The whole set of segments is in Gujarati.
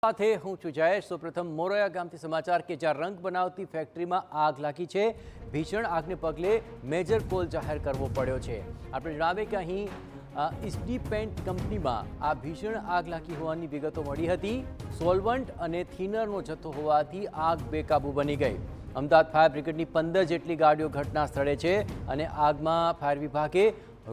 સાથે હું છું જયેશ। સૌપ્રથમ મોરૈયા ગામથી સમાચાર કે જ્યાં રંગ બનાવતી ફેક્ટરીમાં આગ લાગી છે। ભીષણ આગને પગલે મેજર કોલ જાહેર કરવો પડ્યો છે। આપણે જણાવીએ કે અહીં ઇસ્ટી પેન્ટ કંપનીમાં આ ભીષણ આગ લાગી હોવાની વિગતો મળી હતી। સોલ્વન્ટ અને થિનરનો જથ્થો હોવાથી આગ બેકાબૂ બની ગઈ। અમદાવાદ ફાયર બ્રિગેડની 15 જેટલી ગાડીઓ ઘટના સ્થળે છે અને આગમાં ફાયર વિભાગે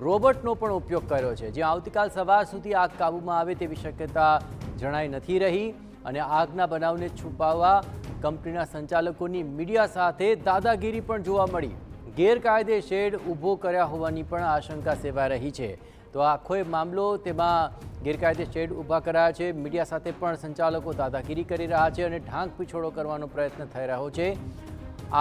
રોબોટનો પણ ઉપયોગ કર્યો છે, જે આવતીકાલ સવાર સુધી આગ કાબૂમાં આવે તેવી શક્યતા જણાઈ નથી રહી। અને આગના બનાવને છુપાવવા કંપનીના સંચાલકોની મીડિયા સાથે દાદાગીરી પણ જોવા મળી। ગેરકાયદે શેડ ઊભો કર્યા હોવાની પણ આશંકા સેવાઈ રહી છે। તો આખો મામલો તેમાં ગેરકાયદે શેડ ઊભા કરાયા છે, મીડિયા સાથે પણ સંચાલકો દાદાગીરી કરી રહ્યા છે અને ઢાંક પીછોડો કરવાનો પ્રયત્ન થઈ રહ્યો છે।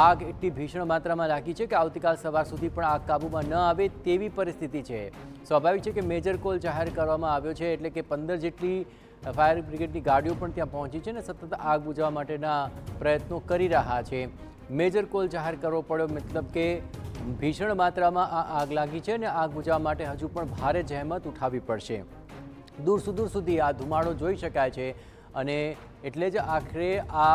આગ એટલી ભીષણ માત્રામાં લાગી છે કે આવતીકાલ સવાર સુધી પણ આગ કાબૂમાં ન આવે તેવી પરિસ્થિતિ છે। સ્વાભાવિક છે કે મેજર કોલ જાહેર કરવામાં આવ્યો છે, એટલે કે 15 જેટલી ફાયર બ્રિગેડની ગાડીઓ પણ ત્યાં પહોંચી છે અને સતત આગ બુઝાવવા માટેના પ્રયત્નો કરી રહ્યા છે। મેજર કોલ જાહેર કરવો પડ્યો, મતલબ કે ભીષણ માત્રામાં આ આગ લાગી છે અને આગ બુઝાવવા માટે હજુ પણ ભારે જહેમત ઉઠાવવી પડશે। દૂર સુધી આ ધુમાડો જોઈ શકાય છે અને એટલે જ આખરે આ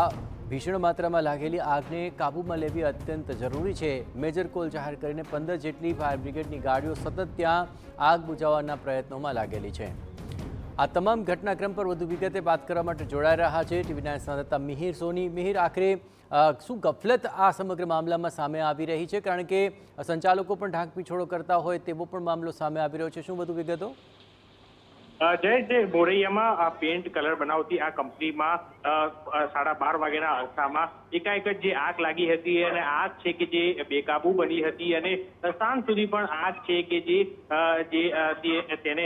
ભીષણ માત્રામાં લાગેલી આગને કાબૂમાં લેવી અત્યંત જરૂરી છે। મેજર કોલ જાહેર કરીને 15 જેટલી ફાયર બ્રિગેડની ગાડીઓ સતત ત્યાં આગ બુઝાવવાના પ્રયત્નોમાં લાગેલી છે। આ તમામ ઘટનાક્રમ પર વધુ વિગતે વાત કરવા માટે જોડાઈ રહ્યા છે ટીવી9 સંવાદદાતા મિહિર સોની। મિહિર, આખરે શું ગફલત આ સમગ્ર મામલામાં સામે આવી રહી છે? કારણ કે સંચાલકો પણ ઢાંક પીછોડો કરતા હોય તેવો પણ મામલો સામે આવી રહ્યો છે। શું વધુ વિગતો? જય મોરૈયામાં આ પેન્ટ કલર બનાવતી આ કંપનીમાં 12:30 વાગ્યાના અરસામાં એકાએક જ જે આગ લાગી હતી અને આગ છે કે જે બેકાબૂ બની હતી અને સાંજ સુધી પણ આગ છે કે તેને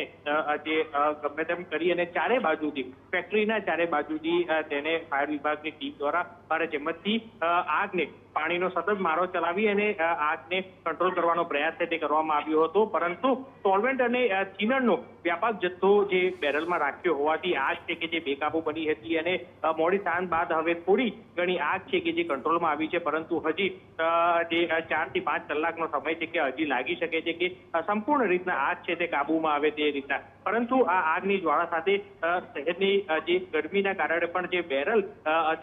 ગમે તેમ કરી અને ચારે બાજુથી ફેક્ટરીના ચારે બાજુથી તેને ફાયર વિભાગની ટીમ દ્વારા ભારે જહેમતથી આગને પાણીનો સતત મારો ચલાવી અને આગને કંટ્રોલ કરવાનો પ્રયાસ છે તે કરવામાં આવ્યો હતો, પરંતુ સોલ્વેન્ટ અને થિનરનો વ્યાપક જથ્થો જે બેરલમાં રાખ્યો હોવાથી આગ છે કે જે બેકાબૂ બની હતી અને મોડી સાંજ બાદ હવે થોડી ઘણી આગ છે કે જે કંટ્રોલમાં આવી છે, પરંતુ હજી જે 4 થી 5 કલાકનો સમય છે કે હજી લાગી શકે છે કે સંપૂર્ણ રીતના આગ છે તે કાબૂમાં આવે તે રીતના। પરંતુ આ આગની જ્વાળા સાથે શહેરની જે ગરમીના કારણે પણ જે બેરલ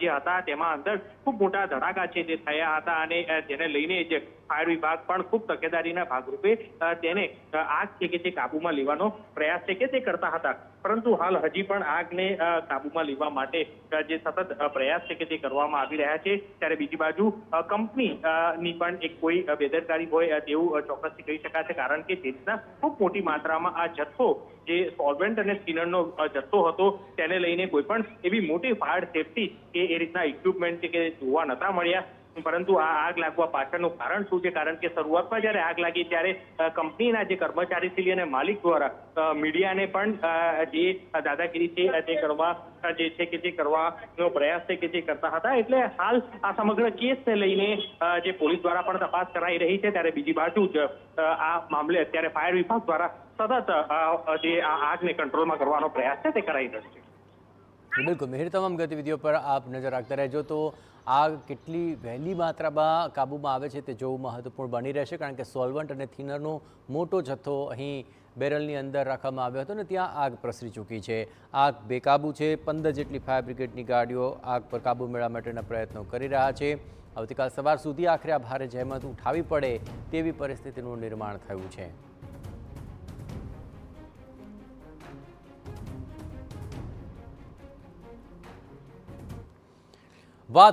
જે હતા તેમાં અંદર ખૂબ મોટા ધડાકા છે તે થયા હતા અને તેને લઈને જ ફાયર વિભાગ પણ ખૂબ તકેદારીના ભાગરૂપે તેને આગ છે કે તે કાબૂમાં લેવાનો પ્રયાસ છે કે તે કરતા હતા, પરંતુ હાલ હજી પણ આગને કાબૂમાં લેવા માટે જે સતત પ્રયાસ છે કે તે કરવામાં આવી રહ્યા છે। ત્યારે બીજી બાજુ કંપનીની પણ એક કોઈ બેદરકારી હોય તેવું ચોક્કસથી કહી શકાશે, કારણ કે જેટલા ખૂબ મોટી માત્રામાં આ જથ્થો જે સોલ્વેન્ટ અને થિનરનો જથ્થો હતો તેને લઈને કોઈ પણ એવી મોટી ફાયર સેફટી કે એ રીતના ઇક્વિપમેન્ટ કે જોવા નતા મળ્યા। પરંતુ આ આગ લાગવા પાછળનું કારણ શું છે? કારણ કે શરૂઆતમાં જ્યારે આગ લાગી ત્યારે કંપનીના જે કર્મચારીશ્રી અને માલિક દ્વારા મીડિયાને પણ જે દાદાગીરી છે તે કરવા જે છે કે તે કરવાનો પ્રયાસ છે કે જે કરતા હતા। એટલે હાલ આ સમગ્ર કેસને લઈને જે પોલીસ દ્વારા પણ તપાસ કરાઈ રહી છે, ત્યારે બીજી બાજુ જ આ મામલે અત્યારે ફાયર વિભાગ દ્વારા સતત જે આ આગને કંટ્રોલમાં કરવાનો પ્રયાસ છે તે કરાઈ રહ્યો છે। બિલકુલ મિહિર, તમામ ગતિવિધિઓ પર આપ નજર રાખતા રહેજો। તો આગ કેટલી વહેલી માત્રામાં કાબૂમાં આવે છે તે જોવું મહત્વપૂર્ણ બની રહેશે, કારણ કે સોલ્વન્ટ અને થિનરનો મોટો જથ્થો અહીં બેરલની અંદર રાખવામાં આવ્યો હતો ને ત્યાં આગ પ્રસરી ચૂકી છે। આગ બેકાબૂ છે। 15 જેટલી ફાયર બ્રિગેડની ગાડીઓ આગ પર કાબૂ મેળવવા માટેના પ્રયત્નો કરી રહ્યા છે। આવતીકાલ સવાર સુધી આખરે આ ભારે જહેમત ઉઠાવવી પડે તેવી પરિસ્થિતિનું નિર્માણ થયું છે।